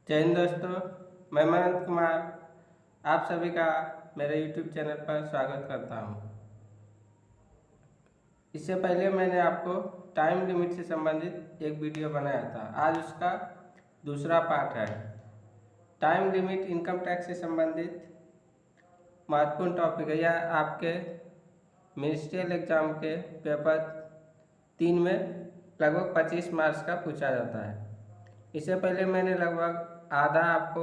जय हिंद दोस्तों, मैं मनंत कुमार आप सभी का मेरे YouTube चैनल पर स्वागत करता हूं। इससे पहले मैंने आपको टाइम लिमिट से संबंधित एक वीडियो बनाया था। आज उसका दूसरा पार्ट है। टाइम लिमिट इनकम टैक्स से संबंधित महत्वपूर्ण टॉपिक है। यह आपके मिनिस्ट्रियल एग्जाम के पेपर 3 में लगभग 25 मार्क्स का पूछा जाता है। इससे पहले मैंने लगभग आधा आपको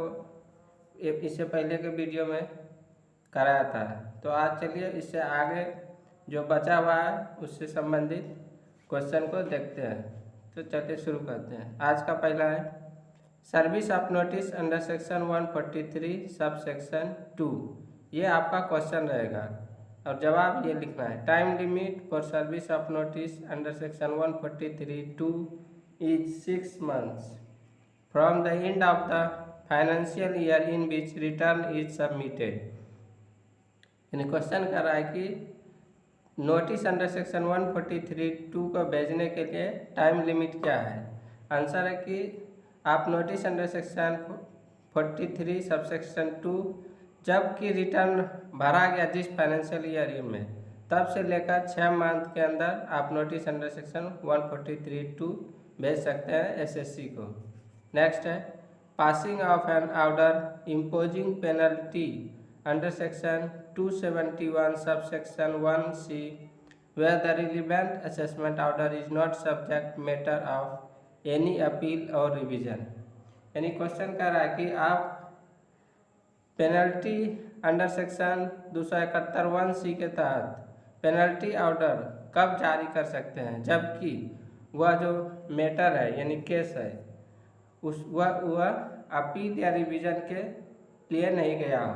इससे पहले के वीडियो में कराया था। तो आज चलिए इससे आगे जो बचा हुआ है उससे संबंधित क्वेश्चन को देखते हैं। तो चलिए शुरू करते हैं। आज का पहला है service of notice under section 143 sub section 2। ये आपका क्वेश्चन रहेगा और जवाब ये लिखना है। Time limit for service of notice under section 143(2) is 6 months from the end of the financial year in which return is submitted। यानी क्वेश्चन कर रहा है कि नोटिस अंडर सेक्शन 143(2) को भेजने के लिए टाइम लिमिट क्या है। आंसर है कि आप notice under section 43 sub section 2 जबकि रिटर्न भरा गया जिस फाइनेंशियल ईयर में तब से लेकर 6 मंथ के अंदर आप नोटिस अंडर सेक्शन 143(2) भेज सकते हैं एसएससी को। नेक्स्ट है passing of an order imposing penalty under section 271 sub section 1C where the relevant assessment order is not subject matter of any appeal or revision। यानी question कर रहा है कि आप पेनल्टी अंडर सेक्शन 271(1)(c) के तहत penalty order कब जारी कर सकते हैं जबकि वह जो मैटर है यानी केस है वह अपील या रिवीजन के लिए नहीं गया हो।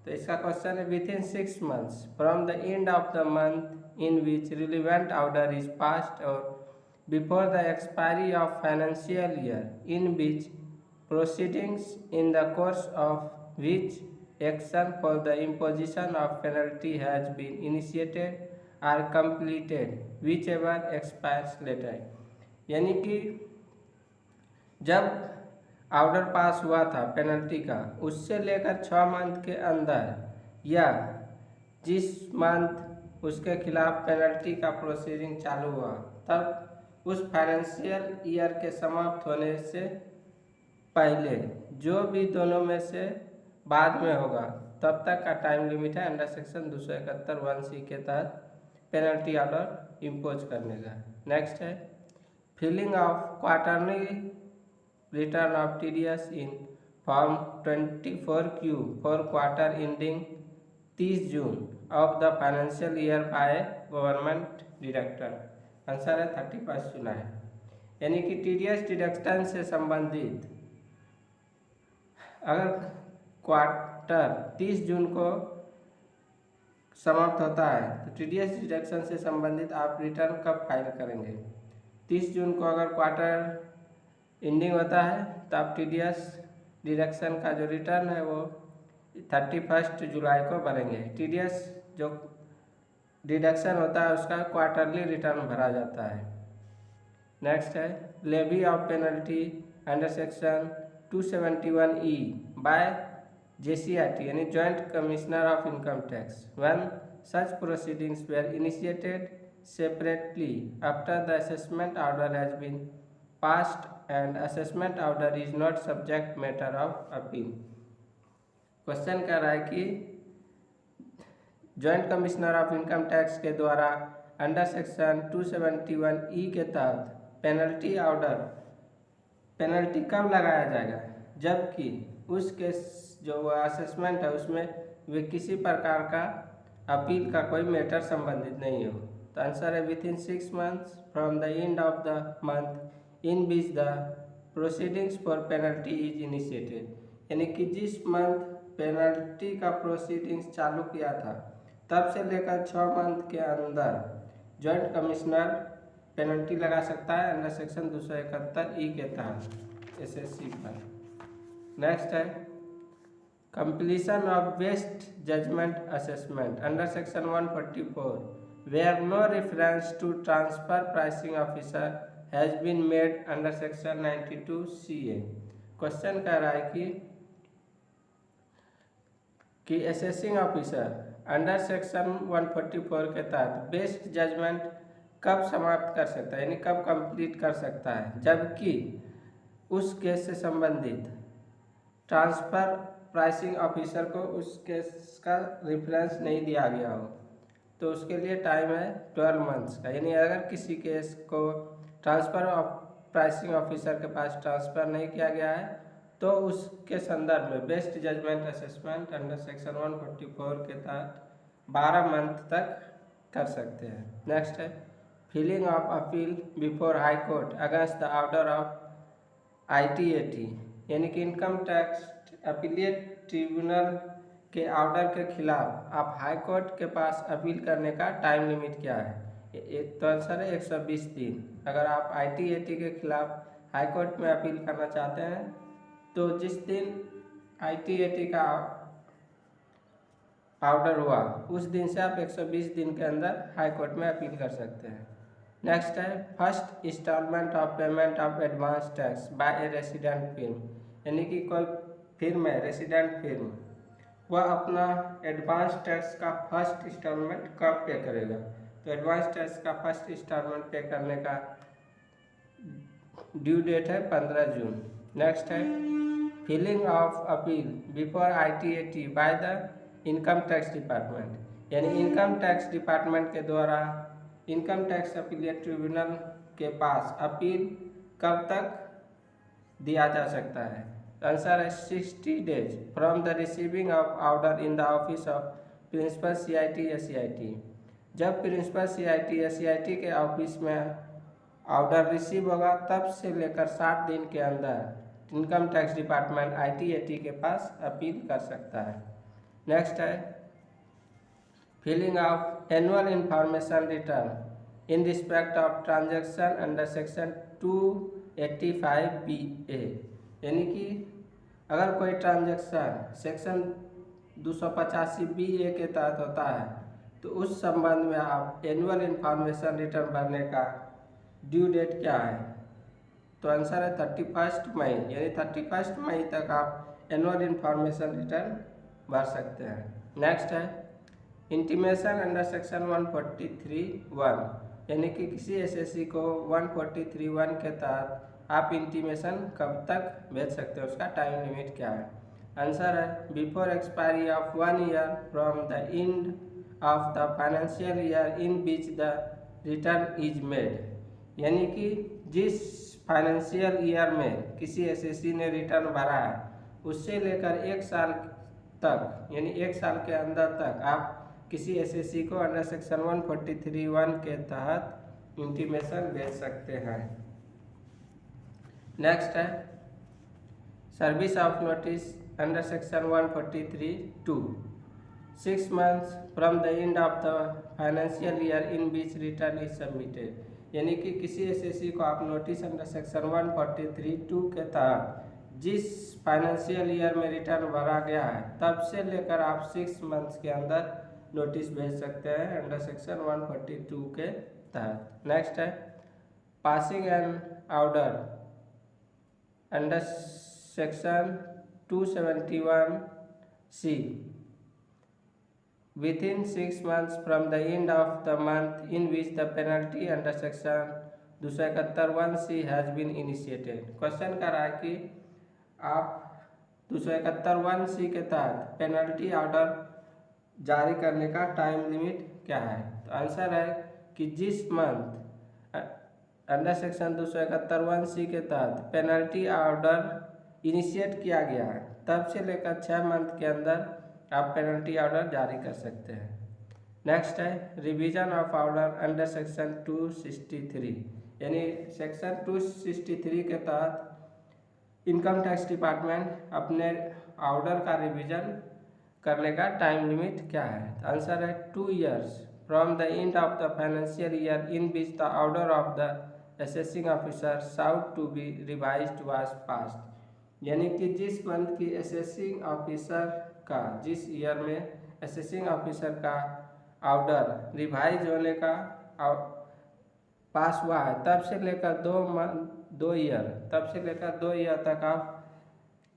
तो इसका क्वेश्चन है within 6 months from the end of the month in which relevant order is passed और before the expiry of financial year in which proceedings in the course of which action for the imposition of penalty has been initiated are completed whichever expires later. यानी कि जब order pass हुआ था penalty का उससे लेकर 6 month के अंदर या जिस मंथ उसके खिलाफ पेनल्टी का प्रोसीडिंग चालू हुआ तब उस फाइनेंशियल ईयर के समाप्त होने से पहले जो भी दोनों में से बाद में होगा तब तक का टाइम लिमिट है अंडर सेक्शन 271(1)(c) के तहत पेनल्टी ऑर्डर इम्पोज करने का। नेक्स्ट है filing of quarterly return of TDS in form 24Q for quarter ending 30 June of the financial year by government deductor. Answer है 31 जुलाई। यानी कि TDS डिडक्शन से संबंधित अगर क्वार्टर 30 जून को समाप्त होता है तो TDS डिडक्शन से संबंधित आप रिटर्न कब फाइल करेंगे। 30 जून को अगर क्वार्टर एंडिंग होता है तो आप TDS डिडक्शन का जो रिटर्न है वो 31 जुलाई को भरेंगे। TDS जो डिडक्शन होता है उसका क्वार्टरली रिटर्न भरा जाता है। नेक्स्ट है levy of penalty under section 271(e) by JCIT यानी joint commissioner of income tax when such proceedings were initiated separately after the assessment order has been passed and assessment order is not subject matter of appeal. Question कर रहा है कि joint commissioner of income tax के द्वारा under section 271(e) के तहत penalty order penalty कब लगाया जाएगा जबकि उसके जो असेसमेंट है उसमें वे किसी प्रकार का अपील का कोई मैटर संबंधित नहीं हो। तो आंसर है within 6 months from the end of the month in beach the proceedings for penalty is initiated. यानी कि जिस मंथ पेनल्टी का प्रोसीडिंग्स चालू किया था तब से लेकर 6 मंथ के अंदर जॉइंट कमिश्नर पेनल्टी लगा सकता है अंडर सेक्शन 271(e) के तहत एसएससी पर। नेक्स्ट है completion of best judgement assessment under section 144 where no reference to transfer pricing officer has been made under section 92CA। Question कह रहा है कि असेसिंग ऑफिसर अंडर सेक्शन 144 के तहत बेस्ट जजमेंट कब समाप्त कर सकता है, यानी कब कंप्लीट कर सकता है, जबकि उस केस से संबंधित ट्रांसफ़र प्राइसिंग ऑफिसर को उस केस का रेफरेंस नहीं दिया गया हो। तो उसके लिए टाइम है 12 मंथ्स का, यानी अगर किसी केस को ट्रांसफ़र प्राइसिंग ऑफिसर के पास ट्रांसफ़र नहीं किया गया है तो उसके संदर्भ में best judgement assessment under section 144 के तहत 12 मंथ तक कर सकते हैं। नेक्स्ट है filing of appeal before high court against the order of ITAT, यानी कि इनकम टैक्स अपीलेट ट्रिब्यूनल के ऑर्डर के खिलाफ आप हाई कोर्ट के पास अपील करने का टाइम लिमिट क्या है? तो आंसर है 120 दिन। अगर आप ITAT के खिलाफ हाई कोर्ट में अपील करना चाहते हैं तो जिस दिन ITAT का ऑर्डर हुआ उस दिन से आप 120 दिन के अंदर हाई कोर्ट में अपील कर सकते हैं। नेक्स्ट है first installment of payment of advance tax by a resident firm, यानी कि कोई फिर्म है रेसिडेंट फिर्म, वह अपना एडवांस टैक्स का फर्स्ट इंस्टॉलमेंट कब पे करेगा? तो एडवांस टैक्स का फर्स्ट इंस्टॉलमेंट पे करने का ड्यू डेट है 15 जून। नेक्स्ट है filing of appeal before ITAT by the income tax department, यानी इनकम टैक्स डिपार्टमेंट के द्वारा इनकम टैक्स अपीलेट ट्रिब्यूनल के पास अपील कब तक दिया जा सकता है? आंसर है 60 days from the receiving of order in the office of principal CIT या CIT। जब प्रिंसिपल CIT या CIT के ऑफिस में ऑर्डर रिसीव होगा तब से लेकर 60 दिन के अंदर इनकम टैक्स डिपार्टमेंट ITAT के पास अपील कर सकता है। नेक्स्ट है filing of annual information return in respect of transaction under section 285BA, यानी कि अगर कोई ट्रांजैक्शन सेक्शन 285BA के तहत होता है तो उस संबंध में आप एनुअल इंफॉर्मेशन रिटर्न भरने का ड्यू डेट क्या है? तो आंसर है 31 मई, यानी 31 मई तक आप एनुअल इंफॉर्मेशन रिटर्न भर सकते हैं। नेक्स्ट है इंटीमेशन अंडर सेक्शन 143(1), यानी कि किसी SSC को 143(1) के तहत आप इंटीमेशन कब तक भेज सकते हैं, उसका टाइम लिमिट क्या है? आंसर है before expiry of 1 year from the end of the financial year in which the return is made, यानी कि जिस फाइनेंशियल ईयर में किसी SSC ने रिटर्न भरा है उससे लेकर 1 साल तक, यानी 1 साल के अंदर तक आप किसी SSC को अंडर सेक्शन 143(1) के तहत इंटीमेशन भेज सकते हैं। नेक्स्ट है service of notice under section 143(2), 6 months from the end of the financial year in which return is submitted, यानी कि किसी SSC को आप नोटिस अंडर सेक्शन 143(2) के तहत जिस फाइनेंशियल ईयर में रिटर्न भरा गया है तब से लेकर आप 6 मंथ्स के अंदर नोटिस भेज सकते हैं अंडर सेक्शन 142 के तहत। नेक्स्ट है passing an order under section 271C within 6 months from the end of the month in which the penalty under section 271(1)(c has been initiated। Question कर रहा है कि आप 271(1)(c के तहत पेनल्टी ऑर्डर जारी करने का टाइम लिमिट क्या है? तो आंसर है कि जिस मंथ अंडर सेक्शन 271(1)(c के तहत पेनल्टी ऑर्डर इनिशिएट किया गया है तब से लेकर 6 मंथ के अंदर आप पेनल्टी ऑर्डर जारी कर सकते हैं। नेक्स्ट है revision of order under section 263, यानी सेक्शन 263 के तहत इनकम टैक्स डिपार्टमेंट अपने ऑर्डर का रिवीजन करने का टाइम लिमिट क्या है? आंसर है 2 years from the end of the financial year in which the order of the assessing officer sought to be revised was passed, यानी कि जिस मंथ की असेसिंग ऑफिसर का जिस ईयर में असेसिंग ऑफिसर का ऑर्डर रिवाइज होने का पास हुआ है तब से लेकर 2 ईयर तक आप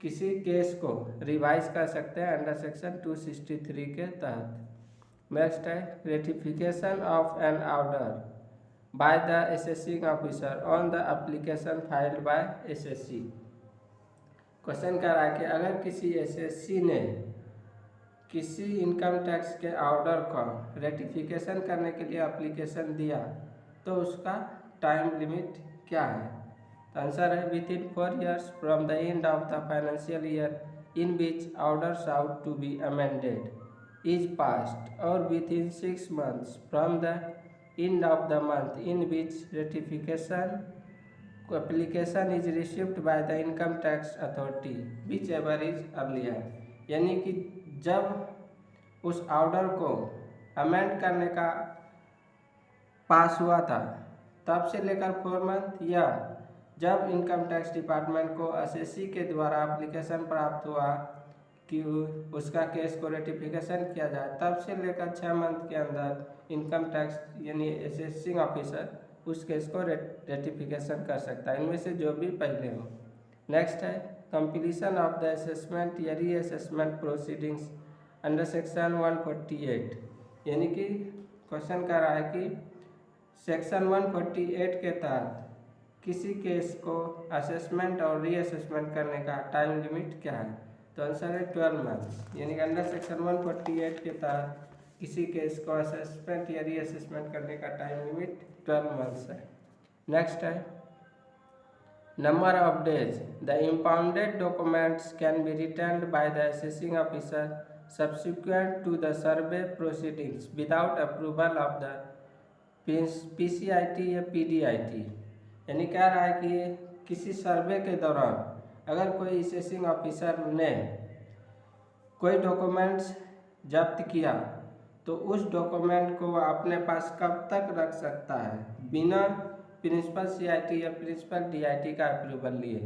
किसी केस को रिवाइज कर सकते हैं अंडर सेक्शन 263 के तहत। नेक्स्ट है rectification of an order by the assessing officer on the application filed by assessee. Question कर रहा है कि अगर किसी एसएससी ने किसी इनकम टैक्स के ऑर्डर को रेटिफिकेशन करने के लिए एप्लीकेशन दिया तो उसका टाइम लिमिट क्या है? तो आंसर है within 4 years from the end of the financial year in which orders out to be amended is passed और within 6 months from the end of the month in which rectification application is received by the income tax authority whichever is earlier. यानी कि जब उस order को amend करने का पास हुआ था तब से लेकर 4 month या जब इनकम टैक्स डिपार्टमेंट को एसएससी के द्वारा एप्लीकेशन प्राप्त हुआ कि उसका केस को रेटिफिकेशन किया जाए तब से लेकर 6 month के अंदर इनकम टैक्स यानी असेसिंग ऑफिसर उस केस को रेटिफिकेशन कर सकता है, इनमें से जो भी पहले हो। नेक्स्ट है कंप्लीशन ऑफ द असेसमेंट या रीअसेसमेंट प्रोसीडिंग्स अंडर सेक्शन 148। यानी कि क्वेश्चन कर रहा है कि सेक्शन 148 के तहत किसी केस को असेसमेंट और रीअसेसमेंट करने का टाइम लिमिट क्या है? तो आंसर है 12 months। यानी कि अंडर सेक्शन 148 के तहत किसी केस को असेसमेंट या रीअसेसमेंट करने का टाइम लिमिट 12 months है। नेक्स्ट है number of days the impounded documents can be returned by the assessing officer subsequent to the survey proceedings without approval of the PCIT या पीडीआईटी। यानी कह रहा है कि किसी सर्वे के दौरान अगर कोई असेसिंग ऑफिसर ने कोई डॉक्यूमेंट्स जब्त किया तो उस डॉक्यूमेंट को वह अपने पास कब तक रख सकता है बिना प्रिंसिपल सीआईटी या प्रिंसिपल डीआईटी का अप्रूवल लिए?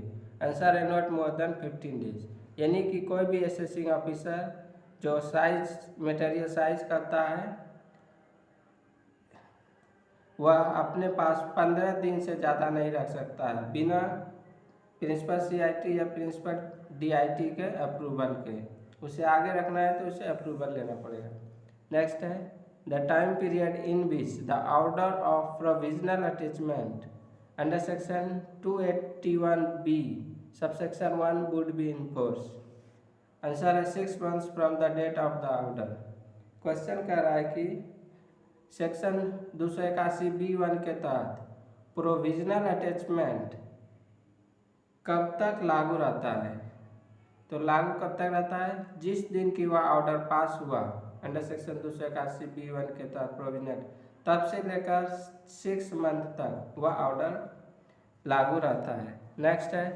आंसर है नॉट मोर देन 15 days। यानी कि कोई भी असेसिंग ऑफिसर जो मटेरियल साइज करता है वह अपने पास 15 दिन से ज़्यादा नहीं रख सकता है बिना प्रिंसिपल सीआईटी या प्रिंसिपल डीआईटी के अप्रूवल के। उसे आगे रखना है तो उसे अप्रूवल लेना पड़ेगा। नेक्स्ट है the time period in which the order of provisional attachment under section 281B subsection 1 would be in force. Answer है 6 months from the date of the order. Question कह रहा है कि सेक्शन 281B(1) के तहत प्रोविजनल अटैचमेंट कब तक लागू रहता है? तो लागू कब तक रहता है? जिस दिन की वह ऑर्डर पास हुआ अंडर सेक्शन 281B(1) के तहत प्रोविजनल तब से लेकर 6 month तक वह ऑर्डर लागू रहता है। नेक्स्ट है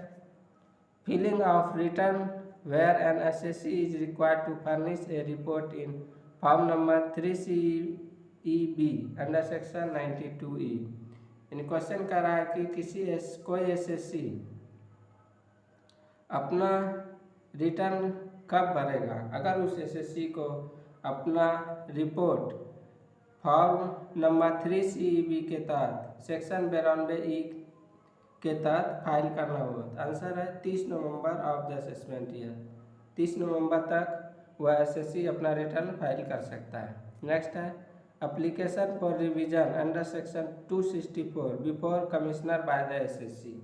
filing of return where an assessee is required to furnish a report in form number 3CEB under section 92E। यानी क्वेश्चन कर रहा है कि कोई एसएससी अपना रिटर्न कब भरेगा अगर उस एसएससी को अपना रिपोर्ट फॉर्म नंबर 3CEB के तहत सेक्शन 92E के तहत फाइल करना होगा। आंसर है 30 November of the assessment year. 30 नवंबर तक वह एसएससी अपना रिटर्न फाइल कर सकता है। नेक्स्ट है application for revision under section 264 before commissioner bye the SSC.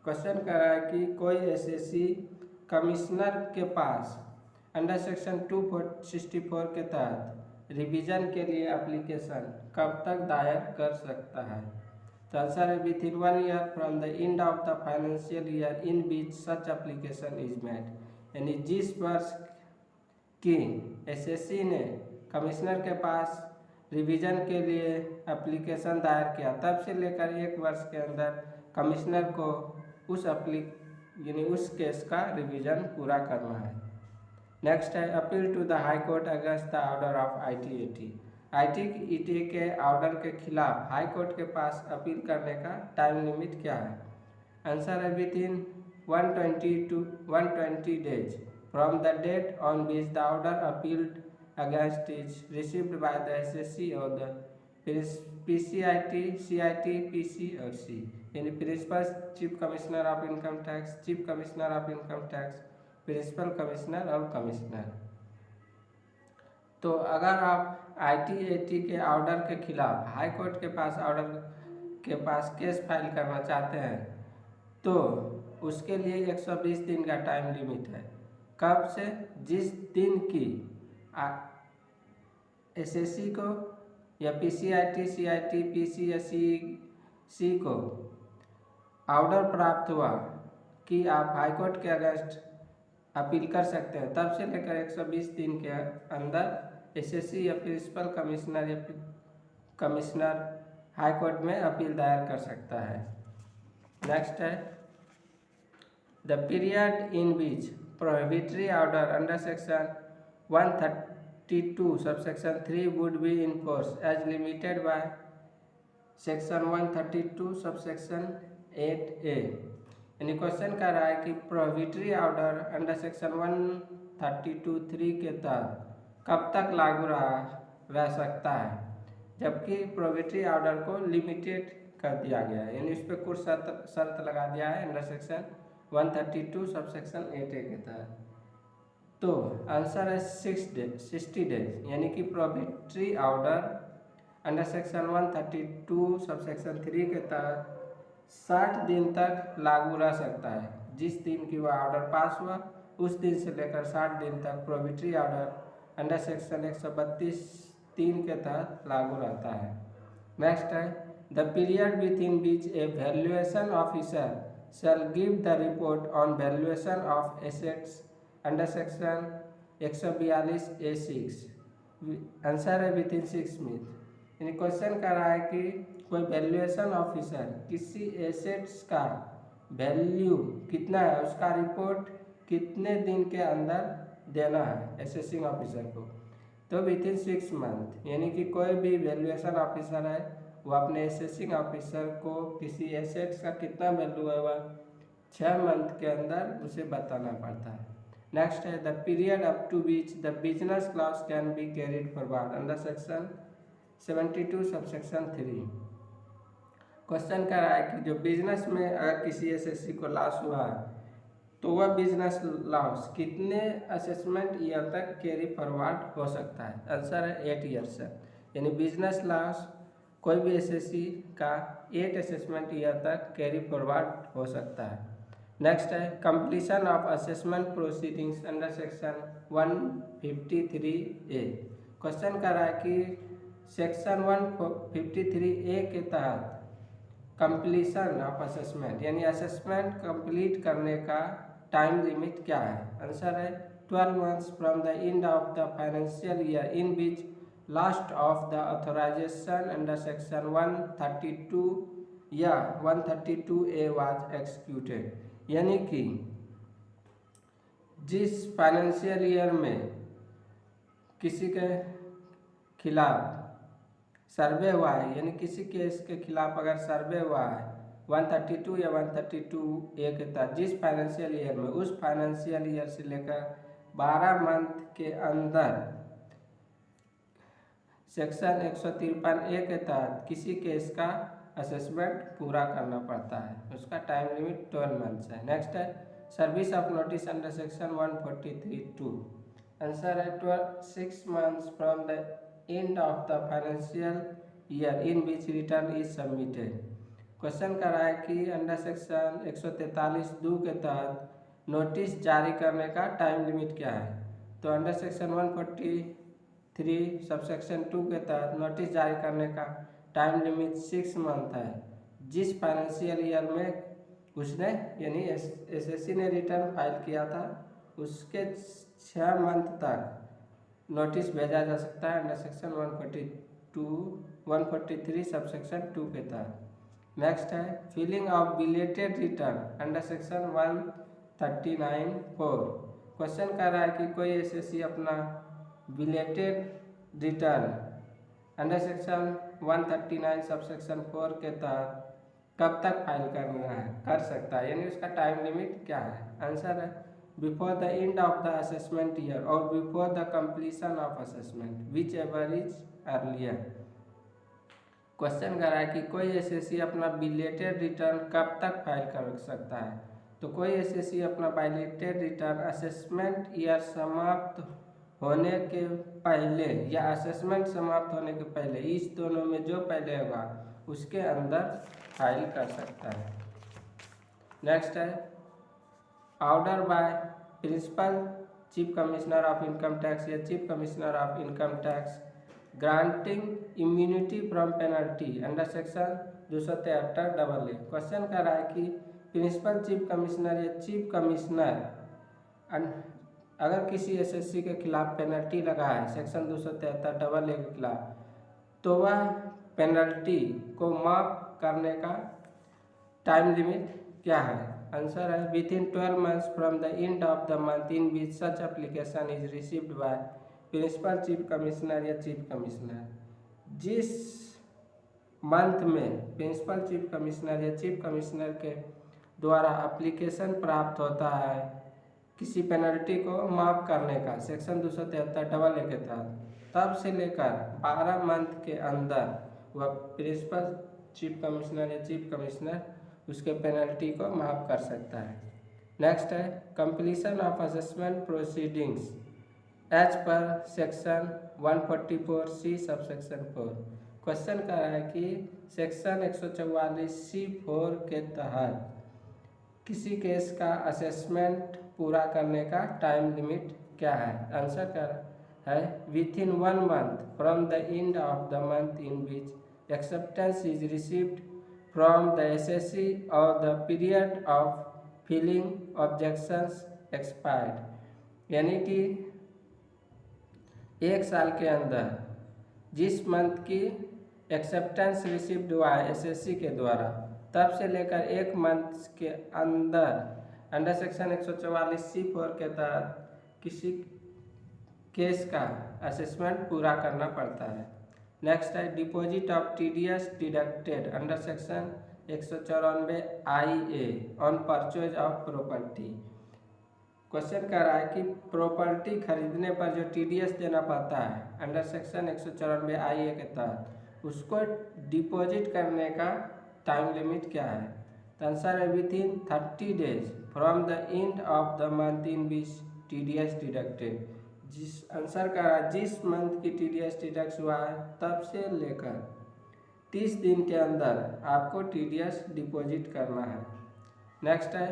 Question कर रहा है कि कोई एसएससी कमिश्नर के पास अंडर सेक्शन 264 के तहत रिवीजन के लिए एप्लीकेशन कब तक दायर कर सकता है? तो आंसर है with in 1 year from the end of the financial year in which such application is made. यानी जिस वर्ष की एसएससी ने कमिश्नर के पास रिवीजन के लिए एप्लीकेशन दायर किया तब से लेकर 1 वर्ष के अंदर कमिश्नर को उस केस का रिवीजन पूरा करना है। नेक्स्ट है appeal to the high court against the order of IT के ऑर्डर के खिलाफ हाई कोर्ट के पास अपील करने का टाइम लिमिट क्या है? आंसर है within 120 to 120 days from the date on which the order appealed against is received by the SSC और द पीसीआईटी सीआईटी पीसी और सी। यानी principal chief commissioner of income tax, chief commissioner of income tax, principal commissioner और commissioner. तो अगर आप ITAT के order के खिलाफ हाई कोर्ट के पास केस फाइल करना चाहते हैं तो उसके लिए 120 दिन का टाइम लिमिट है। कब से? जिस दिन की SSC को या PCIT, CIT, PC या CC को ऑर्डर प्राप्त हुआ कि आप हाई कोर्ट के अगेंस्ट अपील कर सकते हैं, तब से लेकर 120 दिन के अंदर SSC या प्रिंसिपल कमिश्नर या कमिश्नर हाई कोर्ट में अपील दायर कर सकता है। नेक्स्ट है the period in which prohibitory order under section 132 subsection 3 would be in force as limited by section 132 subsection 8A। यानी क्वेश्चन कर रहा है कि प्रोहिबिटरी ऑर्डर अंडर सेक्शन 132(3) के तहत कब तक लागू रह सकता है, जबकि प्रोहिबिटरी ऑर्डर को लिमिटेड कर दिया गया है, यानी उस पर कुछ शर्त लगा दिया है अंडर सेक्शन 132 सबसेक्शन 8A के तहत। तो आंसर है 60 डेज, यानी कि prohibitory order under section 132 subsection 3 के तहत 60 दिन तक लागू रह सकता है। जिस दिन की वह ऑर्डर पास हुआ उस दिन से लेकर 60 दिन तक प्रोहिबिटरी ऑर्डर अंडर सेक्शन 132(3) के तहत लागू रहता है। नेक्स्ट है the period with in which A valuation officer shall give the report on valuation of assets under section 142A(6). Answer है विद इन 6 मंथ। यानी क्वेश्चन कर रहा है कि कोई वैल्यूएशन ऑफिसर किसी एसेट्स का वैल्यू कितना है उसका रिपोर्ट कितने दिन के अंदर देना है असेसिंग ऑफिसर को, तो विद इन 6 मंथ। यानी कि कोई भी वैल्यूएशन ऑफिसर है वो अपने असेसिंग ऑफिसर को किसी एसेट्स का कितना वैल्यू है वह 6 मंथ के अंदर उसे बताना पड़ता है। नेक्स्ट है the period up to which the business loss can be carried forward under section 72 subsection 3। Question कर रहा है कि जो बिजनेस में अगर किसी SSC को लॉस हुआ है तो वह बिजनेस लॉस कितने असेसमेंट ईयर तक कैरी फॉरवर्ड हो सकता है। आंसर है 8 ईयर्स से। यानी बिजनेस लॉस कोई भी SSC का 8 असेसमेंट ईयर तक कैरी फॉरवर्ड हो सकता है। नेक्स्ट है completion of assessment proceedings under section 153A। Question कर रहा है कि सेक्शन 153A के तहत कंप्लीशन ऑफ असेसमेंट यानी असेसमेंट कंप्लीट करने का टाइम लिमिट क्या है। आंसर है 12 months from the end of the financial year in which last of the authorisation under section 132 या 132A वाज एक्सिक्यूटेड। यानी कि जिस फाइनेंशियल ईयर में किसी के खिलाफ सर्वे हुआ है, यानी किसी केस के खिलाफ अगर सर्वे हुआ है 132 या 132A के तहत जिस फाइनेंशियल ईयर में, उस फाइनेंशियल ईयर से लेकर 12 मंथ के अंदर सेक्शन 153A के तहत किसी केस का असेसमेंट पूरा करना पड़ता है, उसका टाइम लिमिट 12 मंथ्स है। नेक्स्ट है service of notice under section 143(2). Answer है 6 months from the end of the financial year in which return is submitted. Question कर रहा है कि अंडर सेक्शन 143(2) के तहत नोटिस जारी करने का टाइम लिमिट क्या है। तो अंडर सेक्शन 143 सबसेक्शन 2 के तहत नोटिस जारी करने का टाइम लिमिट 6 मंथ है। जिस फाइनेंशियल ईयर में उसने यानी SSC ने रिटर्न फाइल किया था उसके 6 मंथ तक नोटिस भेजा जा सकता है अंडर सेक्शन 143 सबसेक्शन 2 के तहत। नेक्स्ट है filing of belated return under section 139(4). Question कर रहा है कि कोई SSC अपना belated return under section 139 subsection 4 के तहत कब तक फाइल कर सकता है, यानी उसका टाइम लिमिट क्या है। आंसर है before the end of the assessment year और before the completion of assessment whichever is earlier. Question कर रहा है कि कोई SSC अपना बिलेटेड रिटर्न कब तक फाइल कर सकता है। तो कोई एसएससी अपना बायलेटेड रिटर्न असेसमेंट ईयर समाप्त होने के पहले या असेसमेंट समाप्त होने के पहले, इस दोनों में जो पहले होगा उसके अंदर फाइल कर सकता है। नेक्स्ट है order by principal chief commissioner of income tax या chief commissioner of income tax granting immunity from penalty under section 273 AA। Question कर रहा है कि प्रिंसिपल चीफ कमिश्नर या चीफ कमिश्नर अगर किसी एसएससी के खिलाफ पेनल्टी लगा है सेक्शन 273 AA के खिलाफ, तो वह पेनल्टी को माफ करने का टाइम लिमिट क्या है? आंसर है within 12 months from the end of the month in which such application is received by principal chief commissioner या चीफ कमिश्नर। जिस मंथ में प्रिंसिपल चीफ कमिश्नर या चीफ कमिश्नर के द्वारा एप्लीकेशन प्राप्त होता है किसी पेनल्टी को माफ करने का सेक्शन 273 AA के तहत, तब से लेकर 12 मंथ के अंदर वह प्रिंसिपल चीफ कमिश्नर या चीफ कमिश्नर उसके पेनल्टी को माफ कर सकता है। नेक्स्ट है completion of assessment proceedings as per section 144C subsection 4। Question कर रहा है कि सेक्शन 144C4 के तहत किसी केस का असेसमेंट पूरा करने का टाइम लिमिट क्या है? आंसर कर है within 1 month from the end of the month in which acceptance is received from the SSC और the period of filing objections expired. यानी कि 1 साल के अंदर जिस मंथ की एक्सेप्टेंस रिसीव्ड हुआ है एसएससी के द्वारा, तब से लेकर 1 मंथ के अंदर अंडर सेक्शन 144C4 के तहत किसी केस का असेसमेंट पूरा करना पड़ता है। नेक्स्ट है deposit of TDS deducted under section 194IA on purchase of property. Question कर रहा है कि प्रॉपर्टी खरीदने पर जो टीडीएस देना पड़ता है अंडर सेक्शन 194IA के तहत, उसको डिपॉजिट करने का टाइम लिमिट क्या है? आंसर है within 30 days from the end of the month in which TDS deducted. जिस आंसर का जिस मंथ की टीडीएस डिडक्ट हुआ है तब से लेकर 30 दिन के अंदर आपको टीडीएस डिपॉजिट करना है। नेक्स्ट है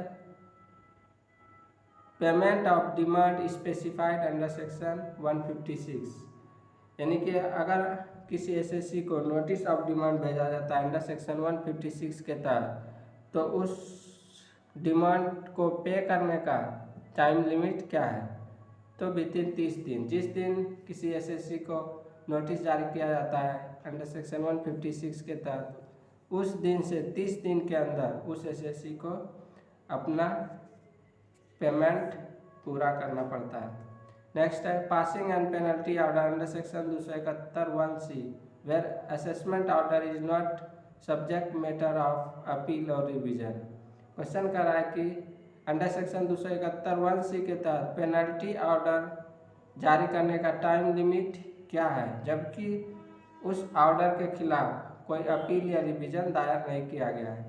payment of demand specified under section 156। यानी कि अगर किसी एसएससी को नोटिस ऑफ डिमांड भेजा जाता है अंडर सेक्शन 156 के तहत, तो उस डिमांड को पे करने का टाइम लिमिट क्या है? तो विथिन 30 दिन। जिस दिन किसी एसएससी को नोटिस जारी किया जाता है अंडर सेक्शन 156 के तहत, उस दिन से 30 दिन के अंदर उस एसएससी को अपना पेमेंट पूरा करना पड़ता है। नेक्स्ट है passing and penalty order under section 271C where assessment order is not subject matter of appeal और रिवीजन। क्वेश्चन कर रहा है कि अंडर सेक्शन 271C के तहत पेनल्टी ऑर्डर जारी करने का टाइम लिमिट क्या है, जबकि उस ऑर्डर के खिलाफ कोई अपील या रिवीजन दायर नहीं किया गया है?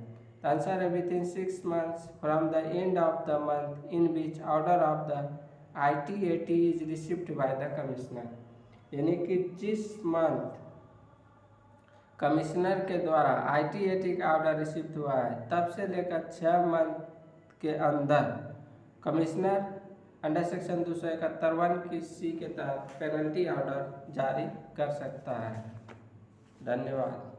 आंसर है within 6 months from the end of the month in which order of the ITAT is received by the commissioner. यानी कि जिस मंथ कमिश्नर के द्वारा ITAT का ऑर्डर रिसीव हुआ है, तब से लेकर 6 मंथ के अंदर कमिश्नर अंडर सेक्शन 271C के तहत पेनल्टी ऑर्डर जारी कर सकता है। धन्यवाद।